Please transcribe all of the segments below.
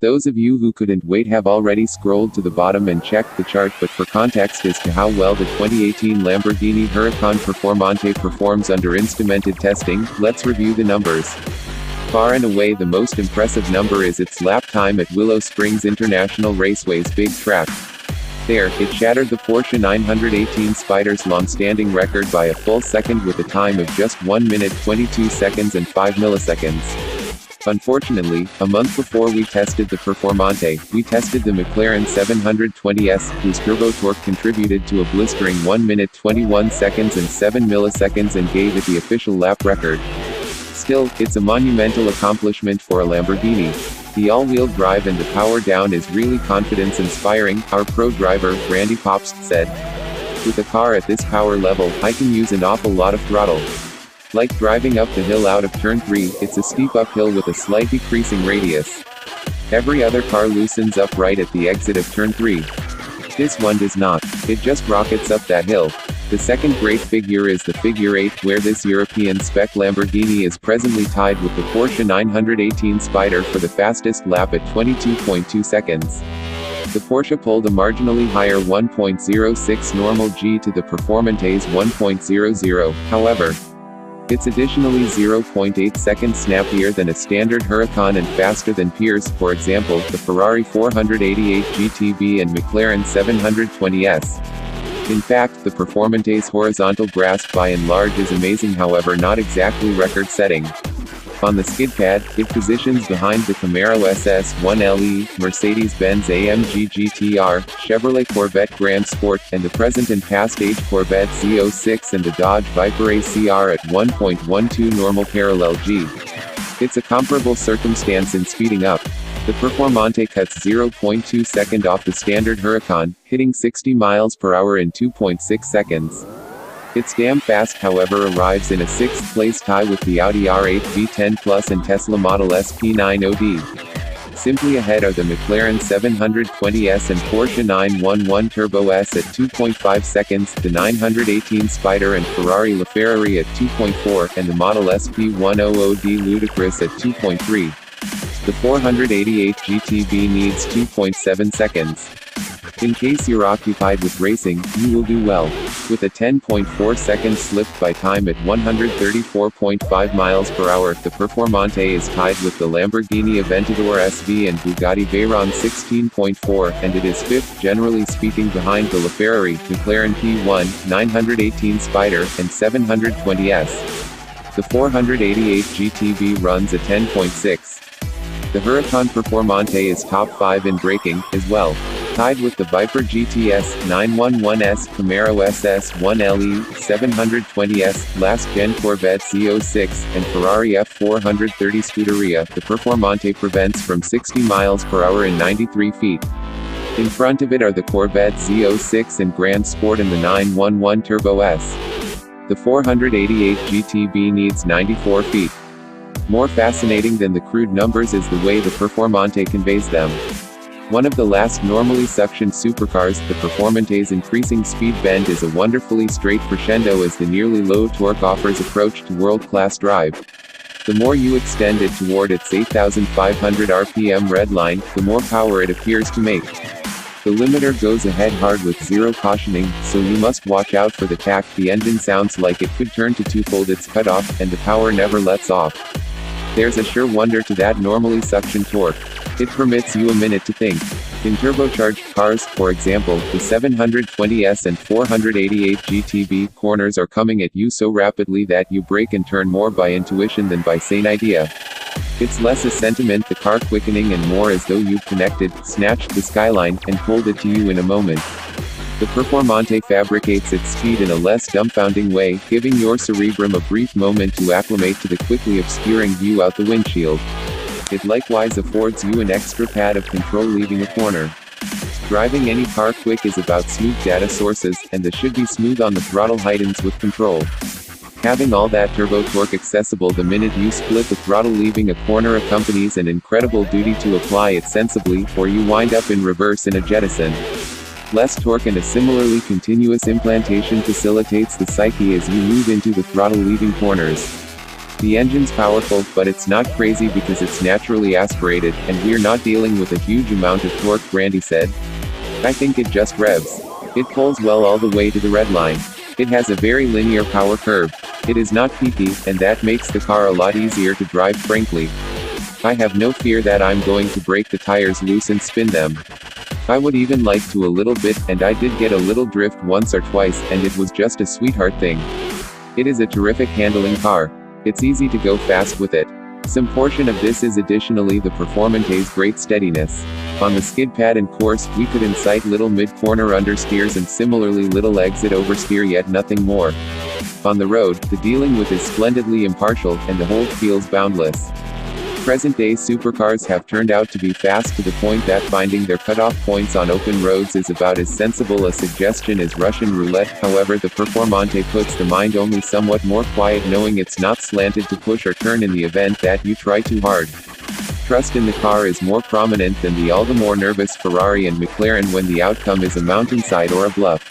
Those of you who couldn't wait have already scrolled to the bottom and checked the chart, but for context as to how well the 2018 Lamborghini Huracán Performante performs under instrumented testing, let's review the numbers. Far and away the most impressive number is its lap time at Willow Springs International Raceway's big track. There, it shattered the Porsche 918 Spyder's long-standing record by a full second with a time of just 1 minute 22 seconds and 5 milliseconds. Unfortunately, a month before we tested the Performante, we tested the McLaren 720S, whose turbo torque contributed to a blistering 1 minute 21 seconds and 7 milliseconds and gave it the official lap record. Still, it's a monumental accomplishment for a Lamborghini. The all-wheel drive and the power down is really confidence-inspiring, our pro driver, Randy Popst, said. With a car at this power level, I can use an awful lot of throttle. Like driving up the hill out of turn 3, it's a steep uphill with a slight decreasing radius. Every other car loosens up right at the exit of turn 3. This one does not. It just rockets up that hill. The second great figure is the figure 8, where this European spec Lamborghini is presently tied with the Porsche 918 Spyder for the fastest lap at 22.2 seconds. The Porsche pulled a marginally higher 1.06 normal G to the Performante's 1.00, however. It's additionally 0.8 seconds snappier than a standard Huracan and faster than peers, for example, the Ferrari 488 GTB and McLaren 720S. In fact, the Performante's horizontal grasp by and large is amazing, however not exactly record-setting. On the skid pad, it positions behind the Camaro SS1LE, Mercedes-Benz AMG GTR, Chevrolet Corvette Grand Sport, and the present and past age Corvette Z06 and the Dodge Viper ACR at 1.12 normal parallel G. It's a comparable circumstance in speeding up. The Performante cuts 0.2 seconds off the standard Huracan, hitting 60 miles per hour in 2.6 seconds. Its damn fast, however, arrives in a 6th place tie with the Audi R8 V10 Plus and Tesla Model S P9OD. Simply ahead are the McLaren 720S and Porsche 911 Turbo S at 2.5 seconds, the 918 Spyder and Ferrari LaFerrari at 2.4, and the Model S P100D Ludicrous at 2.3. The 488 GTB needs 2.7 seconds. In case you're occupied with racing, you will do well. With a 10.4 seconds slipped by time at 134.5 miles per hour, the Performante is tied with the Lamborghini Aventador SV and Bugatti Veyron 16.4, and it is fifth generally speaking behind the LaFerrari, McLaren P1, 918 Spyder, and 720S. The 488 GTB runs a 10.6. The Huracán Performante is top 5 in braking, as well. Tied with the Viper GTS, 911S, Camaro SS1LE, 720S, last-gen Corvette Z06, and Ferrari F430 Scuderia, the Performante prevents from 60 miles per hour in 93 feet. In front of it are the Corvette Z06 and Grand Sport and the 911 Turbo S. The 488 GTB needs 94 feet. More fascinating than the crude numbers is the way the Performante conveys them. One of the last normally suctioned supercars, the Performante's increasing speed bend is a wonderfully straight crescendo as the nearly low torque offers approach to world-class drive. The more you extend it toward its 8,500 RPM red line, the more power it appears to make. The limiter goes ahead hard with zero cautioning, so you must watch out for the tack. The engine sounds like it could turn to twofold its cutoff, and the power never lets off. There's a sure wonder to that normally suction torque. It permits you a minute to think. In turbocharged cars, for example, the 720S and 488 GTB corners are coming at you so rapidly that you brake and turn more by intuition than by sane idea. It's less a sentiment, the car quickening, and more as though you've connected, snatched the skyline, and pulled it to you in a moment. The Performante fabricates its speed in a less dumbfounding way, giving your cerebrum a brief moment to acclimate to the quickly obscuring view out the windshield. It likewise affords you an extra pad of control leaving a corner. Driving any car quick is about smooth data sources, and the should be smooth on the throttle heightens with control. Having all that turbo torque accessible the minute you split the throttle leaving a corner accompanies an incredible duty to apply it sensibly, or you wind up in reverse in a jettison. Less torque and a similarly continuous implantation facilitates the psyche as you move into the throttle leaving corners. The engine's powerful, but it's not crazy because it's naturally aspirated, and we're not dealing with a huge amount of torque, Randy said. I think it just revs. It pulls well all the way to the red line. It has a very linear power curve. It is not peaky, and that makes the car a lot easier to drive, frankly. I have no fear that I'm going to break the tires loose and spin them. I would even like to a little bit, and I did get a little drift once or twice, and it was just a sweetheart thing. It is a terrific handling car. It's easy to go fast with it. Some portion of this is additionally the Performante's great steadiness. On the skid pad and course, we could incite little mid-corner understeers and similarly little exit oversteer, yet nothing more. On the road, the dealing with is splendidly impartial, and the hold feels boundless. Present-day supercars have turned out to be fast to the point that finding their cutoff points on open roads is about as sensible a suggestion as Russian roulette. However, the Performante puts the mind only somewhat more quiet, knowing it's not slanted to push or turn in the event that you try too hard. Trust in the car is more prominent than the all the more nervous Ferrari and McLaren when the outcome is a mountainside or a bluff.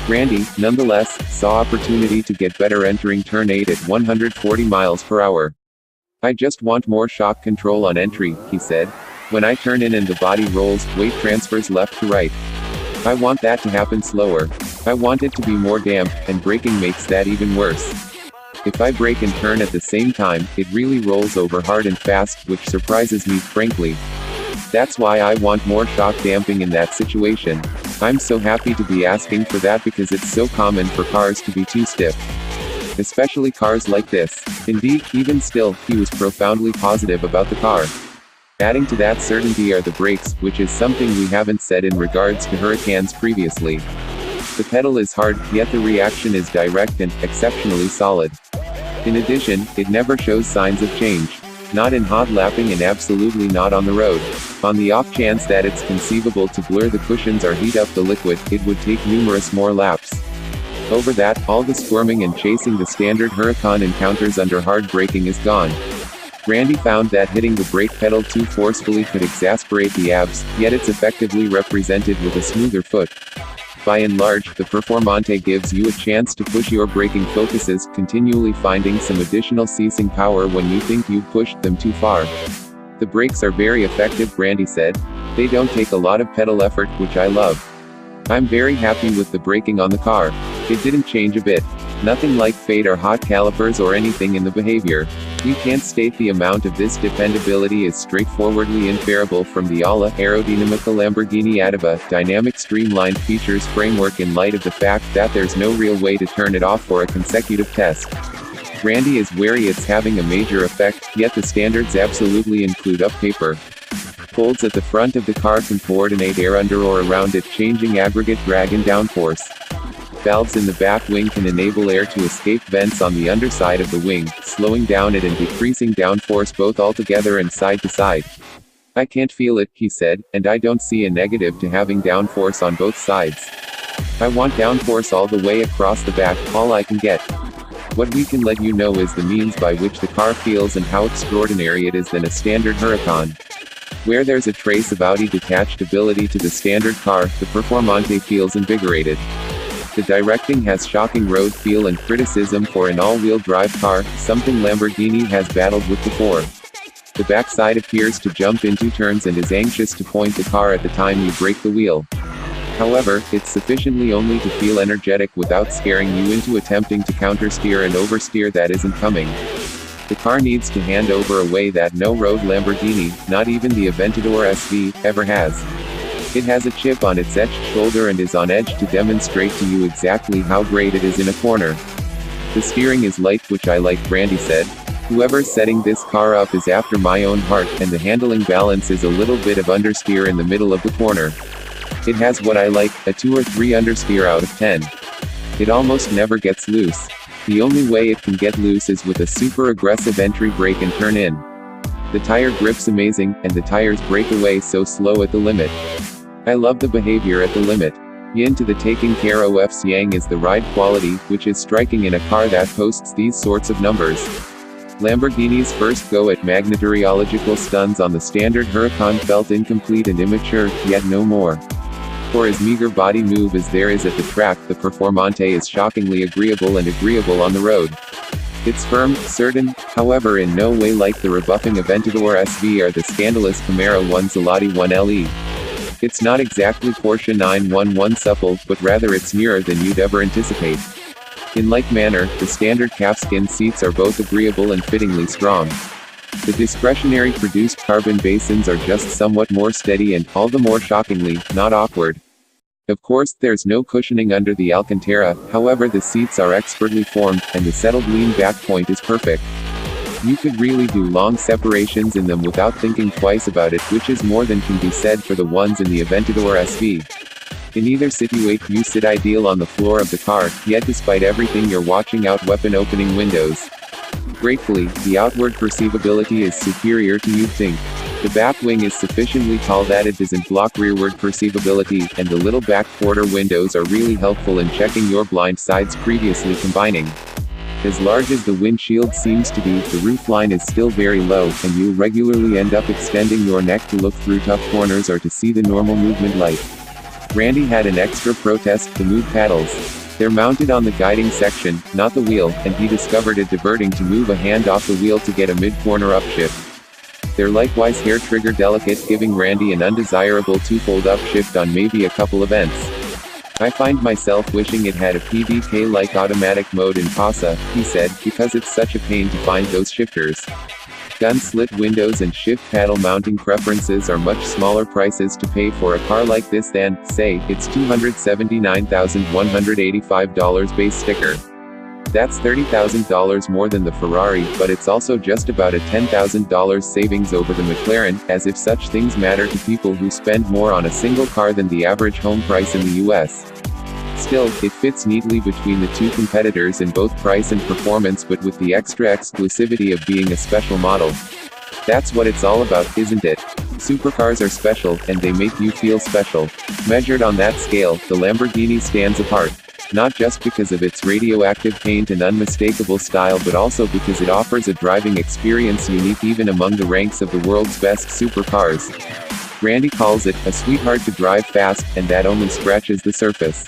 Randy, nonetheless, saw opportunity to get better entering turn 8 at 140 miles per hour. I just want more shock control on entry, he said. When I turn in and the body rolls, weight transfers left to right. I want that to happen slower. I want it to be more damp, and braking makes that even worse. If I brake and turn at the same time, it really rolls over hard and fast, which surprises me, frankly. That's why I want more shock damping in that situation. I'm so happy to be asking for that because it's so common for cars to be too stiff. Especially cars like this. Indeed, even still, he was profoundly positive about the car. Adding to that certainty are the brakes, which is something we haven't said in regards to Huracans previously. The pedal is hard, yet the reaction is direct and exceptionally solid. In addition, it never shows signs of change. Not in hot lapping and absolutely not on the road. On the off chance that it's conceivable to blur the cushions or heat up the liquid, it would take numerous more laps. Over that, all the squirming and chasing the standard Huracan encounters under hard braking is gone. Randy found that hitting the brake pedal too forcefully could exasperate the abs, yet it's effectively represented with a smoother foot. By and large, the Performante gives you a chance to push your braking focuses, continually finding some additional ceasing power when you think you've pushed them too far. The brakes are very effective, Randy said. They don't take a lot of pedal effort, which I love. I'm very happy with the braking on the car. It didn't change a bit. Nothing like fade or hot calipers or anything in the behavior. We can't state the amount of this dependability is straightforwardly inferable from the alla aerodynamica Lamborghini Adava dynamic streamlined features framework in light of the fact that there's no real way to turn it off for a consecutive test. Randy is wary it's having a major effect, yet the standards absolutely include up paper. Folds at the front of the car can coordinate air under or around it, changing aggregate drag and downforce. Valves in the back wing can enable air to escape vents on the underside of the wing, slowing down it and decreasing downforce both altogether and side to side. I can't feel it, he said, and I don't see a negative to having downforce on both sides. I want downforce all the way across the back, all I can get. What we can let you know is the means by which the car feels and how extraordinary it is than a standard Huracan. Where there's a trace of Audi detached ability to the standard car, the Performante feels invigorated. The directing has shocking road feel and criticism for an all-wheel drive car, something Lamborghini has battled with before. The backside appears to jump into turns and is anxious to point the car at the time you break the wheel. However, it's sufficiently only to feel energetic without scaring you into attempting to countersteer and oversteer that isn't coming. The car needs to hand over a way that no road Lamborghini, not even the Aventador SV, ever has. It has a chip on its etched shoulder and is on edge to demonstrate to you exactly how great it is in a corner. The steering is light, which I like, Randy said. Whoever's setting this car up is after my own heart, and the handling balance is a little bit of understeer in the middle of the corner. It has what I like, a 2 or 3 understeer out of 10. It almost never gets loose. The only way it can get loose is with a super aggressive entry brake and turn in. The tire grip's amazing, and the tires break away so slow at the limit. I love the behavior at the limit. Yin to the taking care of Yang is the ride quality, which is striking in a car that posts these sorts of numbers. Lamborghini's first go at magnetoriological stunts on the standard Huracan felt incomplete and immature, yet no more. For as meager body move as there is at the track, the Performante is shockingly agreeable and agreeable on the road. It's firm, certain, however in no way like the rebuffing Aventador SV or the scandalous Camaro 1 Zelati 1LE. It's not exactly Porsche 911 supple, but rather it's nearer than you'd ever anticipate. In like manner, the standard calfskin seats are both agreeable and fittingly strong. The discretionary produced carbon basins are just somewhat more steady and, all the more shockingly, not awkward. Of course, there's no cushioning under the Alcantara, however the seats are expertly formed, and the settled lean back point is perfect. You could really do long separations in them without thinking twice about it, which is more than can be said for the ones in the Aventador SV. In either situate you sit ideal on the floor of the car, yet despite everything you're watching out weapon opening windows. Gratefully, the outward perceivability is superior to you'd think. The back wing is sufficiently tall that it doesn't block rearward perceivability, and the little back quarter windows are really helpful in checking your blind sides previously combining. As large as the windshield seems to be, the roofline is still very low, and you'll regularly end up extending your neck to look through tough corners or to see the normal movement light. Randy had an extra protest: the move paddles. They're mounted on the guiding section, not the wheel, and he discovered it diverting to move a hand off the wheel to get a mid-corner upshift. They're likewise hair trigger delicate, giving Randy an undesirable two-fold upshift on maybe a couple events. I find myself wishing it had a PDK-like automatic mode in Casa, he said, because it's such a pain to find those shifters. Gun slit windows and shift paddle mounting preferences are much smaller prices to pay for a car like this than, say, its $279,185 base sticker. That's $30,000 more than the Ferrari, but it's also just about a $10,000 savings over the McLaren, as if such things matter to people who spend more on a single car than the average home price in the US. Still, it fits neatly between the two competitors in both price and performance, but with the extra exclusivity of being a special model. That's what it's all about, isn't it? Supercars are special, and they make you feel special. Measured on that scale, the Lamborghini stands apart. Not just because of its radioactive paint and unmistakable style, but also because it offers a driving experience unique even among the ranks of the world's best supercars. Randy calls it a sweetheart to drive fast, and that only scratches the surface.